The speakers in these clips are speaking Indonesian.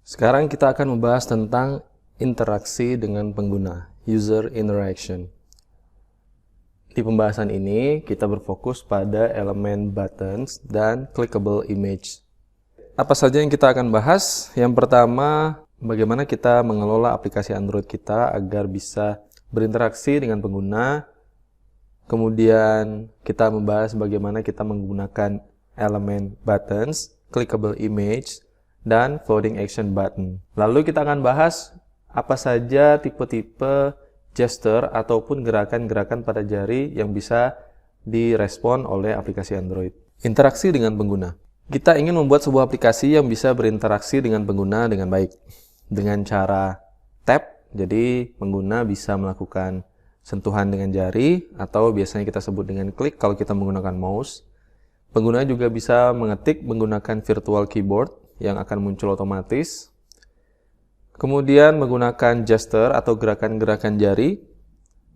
Sekarang kita akan membahas tentang interaksi dengan pengguna, user interaction. Di pembahasan ini, kita berfokus pada elemen buttons dan clickable image. Apa saja yang kita akan bahas? Yang pertama, bagaimana kita mengelola aplikasi Android kita agar bisa berinteraksi dengan pengguna. Kemudian, kita membahas bagaimana kita menggunakan elemen buttons, clickable image, dan floating action button. Lalu kita akan bahas apa saja tipe-tipe gesture ataupun gerakan-gerakan pada jari yang bisa direspon oleh aplikasi Android. Interaksi dengan pengguna. Kita ingin membuat sebuah aplikasi yang bisa berinteraksi dengan pengguna dengan baik. Dengan cara tap, jadi pengguna bisa melakukan sentuhan dengan jari atau biasanya kita sebut dengan klik kalau kita menggunakan mouse. Pengguna juga bisa mengetik menggunakan virtual keyboard yang akan muncul otomatis. Kemudian menggunakan gesture atau gerakan-gerakan jari,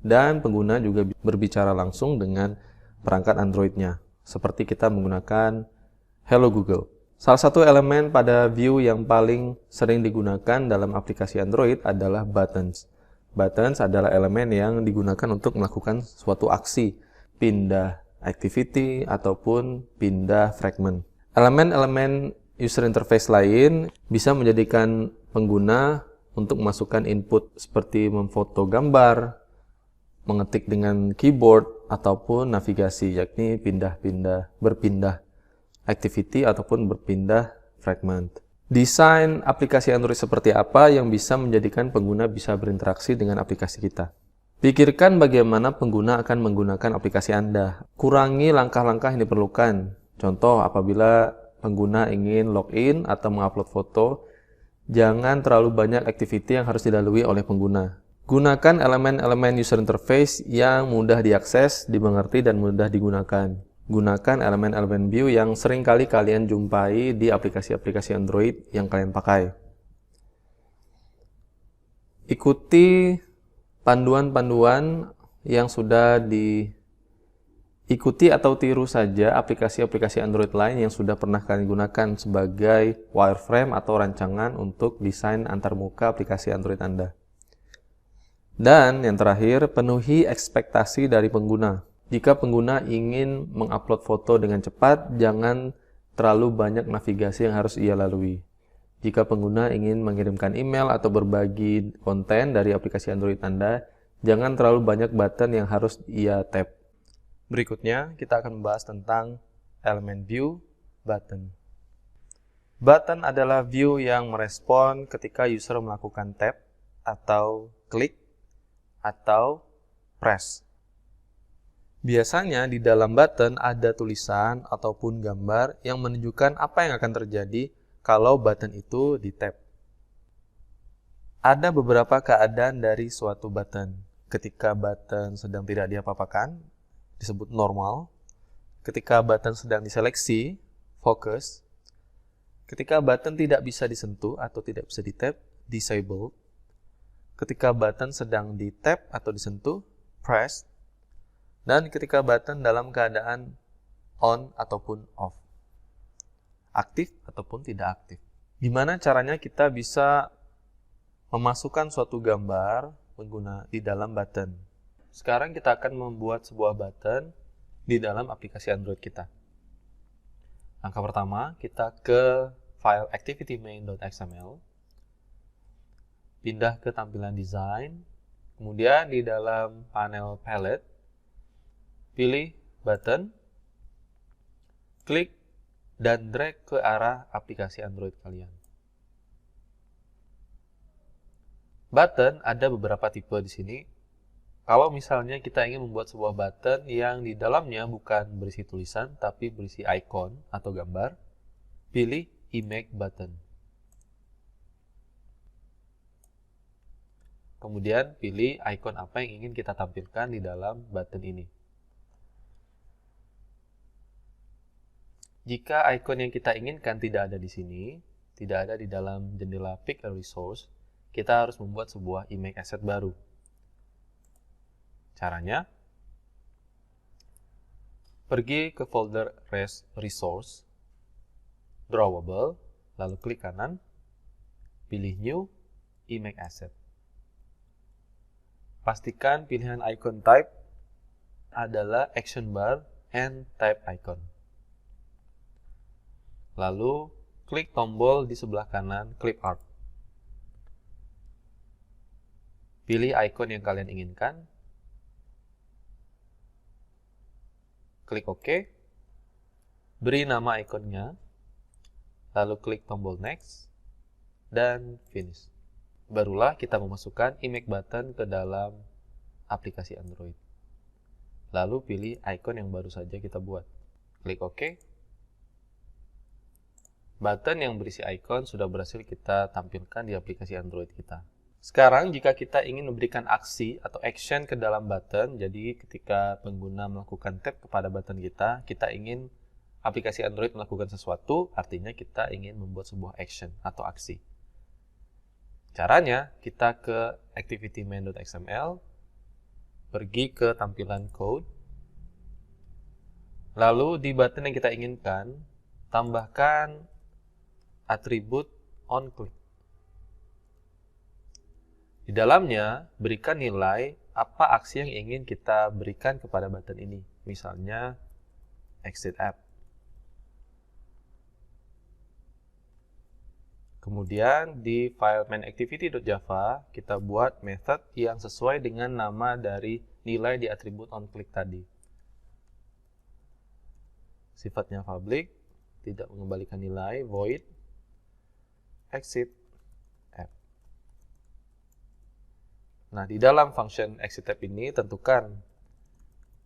dan pengguna juga berbicara langsung dengan perangkat Android-nya, seperti kita menggunakan Hello Google. Salah satu elemen pada view yang paling sering digunakan dalam aplikasi Android adalah buttons. Buttons adalah elemen yang digunakan untuk melakukan suatu aksi, pindah activity ataupun pindah fragment. Elemen-elemen user interface lain bisa menjadikan pengguna untuk memasukkan input seperti memfoto gambar, mengetik dengan keyboard, ataupun navigasi, yakni berpindah activity ataupun berpindah fragment. Desain aplikasi Android seperti apa yang bisa menjadikan pengguna bisa berinteraksi dengan aplikasi kita? Pikirkan bagaimana pengguna akan menggunakan aplikasi Anda. Kurangi langkah-langkah yang diperlukan. Contoh, apabila pengguna ingin login atau mengupload foto, jangan terlalu banyak activity yang harus dilalui oleh pengguna. Gunakan elemen-elemen user interface yang mudah diakses, dimengerti, dan mudah digunakan. Gunakan elemen-elemen view yang sering kali kalian jumpai di aplikasi-aplikasi Android yang kalian pakai. Ikuti panduan-panduan yang sudah ikuti atau tiru saja aplikasi-aplikasi Android lain yang sudah pernah kalian gunakan sebagai wireframe atau rancangan untuk desain antarmuka aplikasi Android Anda. Dan yang terakhir, penuhi ekspektasi dari pengguna. Jika pengguna ingin mengupload foto dengan cepat, jangan terlalu banyak navigasi yang harus ia lalui. Jika pengguna ingin mengirimkan email atau berbagi konten dari aplikasi Android Anda, jangan terlalu banyak button yang harus ia tap. Berikutnya, kita akan membahas tentang elemen view button. Button adalah view yang merespon ketika user melakukan tap atau klik atau press. Biasanya di dalam button ada tulisan ataupun gambar yang menunjukkan apa yang akan terjadi kalau button itu di-tap. Ada beberapa keadaan dari suatu button. Ketika button sedang tidak diapa-apakan, disebut normal. Ketika button sedang diseleksi, focus. Ketika button tidak bisa disentuh atau tidak bisa di-tap, disable. Ketika button sedang di-tap atau disentuh, press. Dan ketika button dalam keadaan on ataupun off, aktif ataupun tidak aktif. Gimana caranya kita bisa memasukkan suatu gambar pengguna di dalam button? Sekarang kita akan membuat sebuah button di dalam aplikasi Android kita. Langkah pertama, kita ke file activity-main.xml, pindah ke tampilan design, kemudian di dalam panel palette, pilih button, klik, dan drag ke arah aplikasi Android kalian. Button ada beberapa tipe di sini. Kalau misalnya kita ingin membuat sebuah button yang di dalamnya bukan berisi tulisan, tapi berisi icon atau gambar, pilih image button. Kemudian pilih icon apa yang ingin kita tampilkan di dalam button ini. Jika icon yang kita inginkan tidak ada di sini, tidak ada di dalam jendela Pick a Resource, kita harus membuat sebuah image asset baru. Caranya, pergi ke folder Resource, Drawable, lalu klik kanan, Pilih New, Image Asset. Pastikan pilihan icon type adalah Action Bar and Type Icon. Lalu, klik tombol di sebelah kanan Clip Art. Pilih icon yang kalian inginkan. Klik OK. Beri nama ikonnya. Lalu klik tombol Next. Dan Finish. Barulah kita memasukkan image button ke dalam aplikasi Android. Lalu pilih icon yang baru saja kita buat. Klik OK. Button yang berisi icon sudah berhasil kita tampilkan di aplikasi Android kita. Sekarang jika kita ingin memberikan aksi atau action ke dalam button, jadi ketika pengguna melakukan tap kepada button kita ingin aplikasi Android melakukan sesuatu, artinya kita ingin membuat sebuah action atau aksi. Caranya, kita ke activity-main.xml, pergi ke tampilan code, lalu di button yang kita inginkan, tambahkan atribut onClick. Di dalamnya, berikan nilai apa aksi yang ingin kita berikan kepada button ini. Misalnya, exit app. Kemudian di file mainActivity.java kita buat method yang sesuai dengan nama dari nilai di atribut onClick tadi. Sifatnya public, tidak mengembalikan nilai, void, exit app. Nah, di dalam function exit app ini tentukan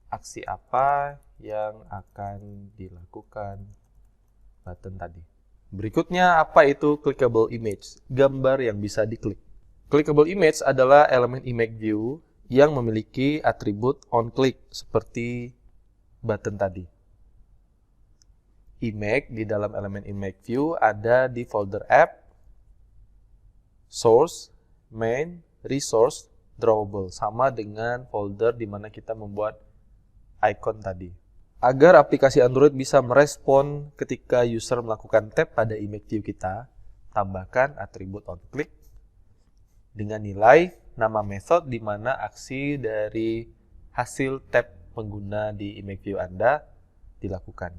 aksi apa yang akan dilakukan button tadi. Berikutnya, apa itu clickable image? Gambar yang bisa diklik. Clickable image adalah elemen image view yang memiliki atribut onClick seperti button tadi. Image di dalam elemen image view ada di folder app, source, main, resource, drawable, sama dengan folder di mana kita membuat icon tadi. Agar aplikasi Android bisa merespon ketika user melakukan tap pada image view kita, tambahkan atribut onClick dengan nilai nama method di mana aksi dari hasil tap pengguna di image view Anda dilakukan,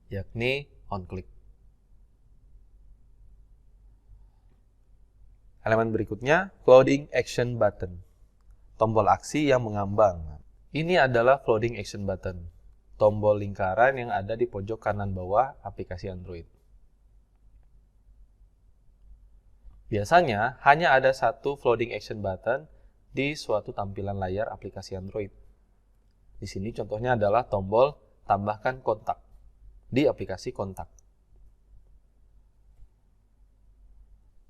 yakni onClick. Elemen berikutnya, floating action button, tombol aksi yang mengambang. Ini adalah floating action button, tombol lingkaran yang ada di pojok kanan bawah aplikasi Android. Biasanya hanya ada satu floating action button di suatu tampilan layar aplikasi Android. Di sini contohnya adalah tombol tambahkan kontak di aplikasi kontak.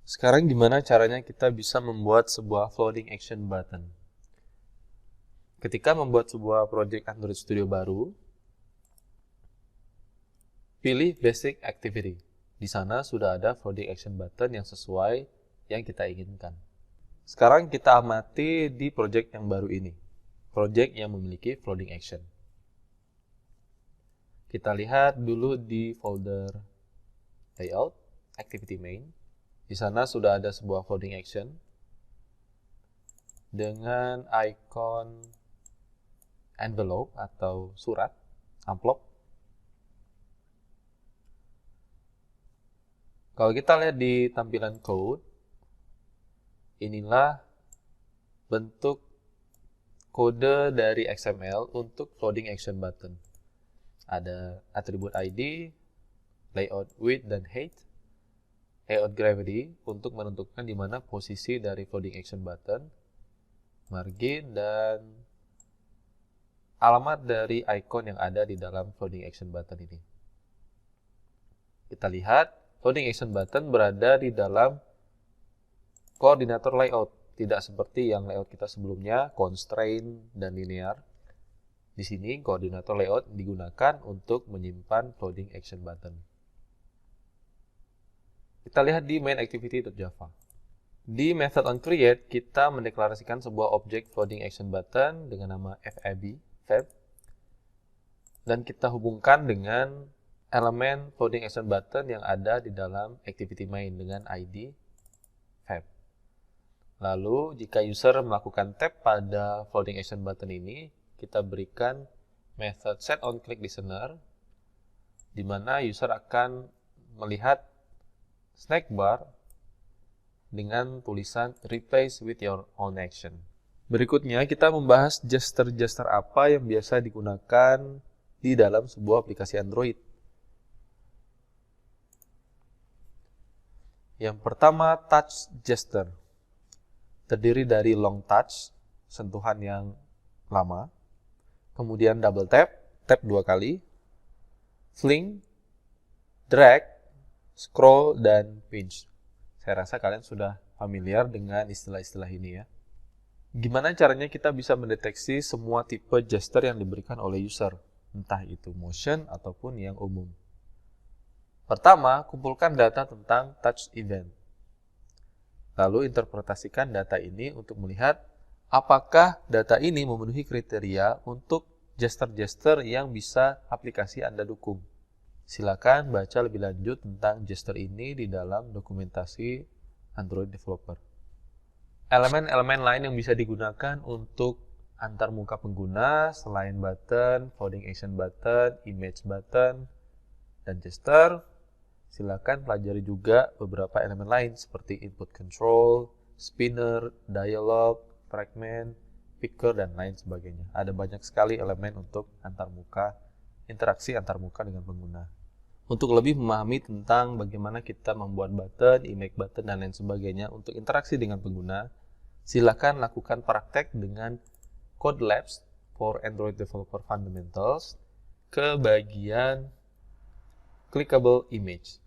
Sekarang gimana caranya kita bisa membuat sebuah floating action button? Ketika membuat sebuah project Android Studio baru, pilih Basic Activity. Di sana sudah ada floating action button yang sesuai yang kita inginkan. Sekarang kita amati di project yang baru ini, project yang memiliki floating action. Kita lihat dulu di folder Layout, Activity Main. Di sana sudah ada sebuah floating action dengan icon envelope atau surat, amplop. Kalau kita lihat di tampilan code, inilah bentuk kode dari XML untuk floating action button. Ada atribut ID, layout width dan height, layout gravity untuk menentukan di mana posisi dari floating action button, margin, dan alamat dari icon yang ada di dalam floating action button ini. Kita lihat, floating action button berada di dalam koordinator layout, tidak seperti yang layout kita sebelumnya, constraint dan linear. Di sini, koordinator layout digunakan untuk menyimpan floating action button. Kita lihat di mainActivity.java. Di method onCreate, kita mendeklarasikan sebuah objek floating action button dengan nama FAB, dan kita hubungkan dengan elemen Folding Action Button yang ada di dalam Activity Main dengan ID Fab. Lalu, jika user melakukan tap pada Folding Action Button ini, kita berikan method setOnClickListener, di mana user akan melihat snack bar dengan tulisan Replace with your own action. Berikutnya, kita membahas gesture-gesture apa yang biasa digunakan di dalam sebuah aplikasi Android. Yang pertama, touch gesture. Terdiri dari long touch, sentuhan yang lama, kemudian double tap, tap 2 kali, fling, drag, scroll, dan pinch. Saya rasa kalian sudah familiar dengan istilah-istilah ini ya. Gimana caranya kita bisa mendeteksi semua tipe gesture yang diberikan oleh user, entah itu motion ataupun yang umum. Pertama, kumpulkan data tentang touch event. Lalu interpretasikan data ini untuk melihat apakah data ini memenuhi kriteria untuk gesture-gesture yang bisa aplikasi Anda dukung. Silakan baca lebih lanjut tentang gesture ini di dalam dokumentasi Android Developer. Elemen-elemen lain yang bisa digunakan untuk antar muka pengguna selain button, Folding Action Button, Image Button, dan gesture, silakan pelajari juga beberapa elemen lain seperti input control, spinner, dialog, fragment, picker, dan lain sebagainya. Ada banyak sekali elemen untuk interaksi antar muka dengan pengguna. Untuk lebih memahami tentang bagaimana kita membuat button, image button, dan lain sebagainya untuk interaksi dengan pengguna, silakan lakukan praktek dengan Code Labs for Android Developer Fundamentals ke bagian Clickable Image.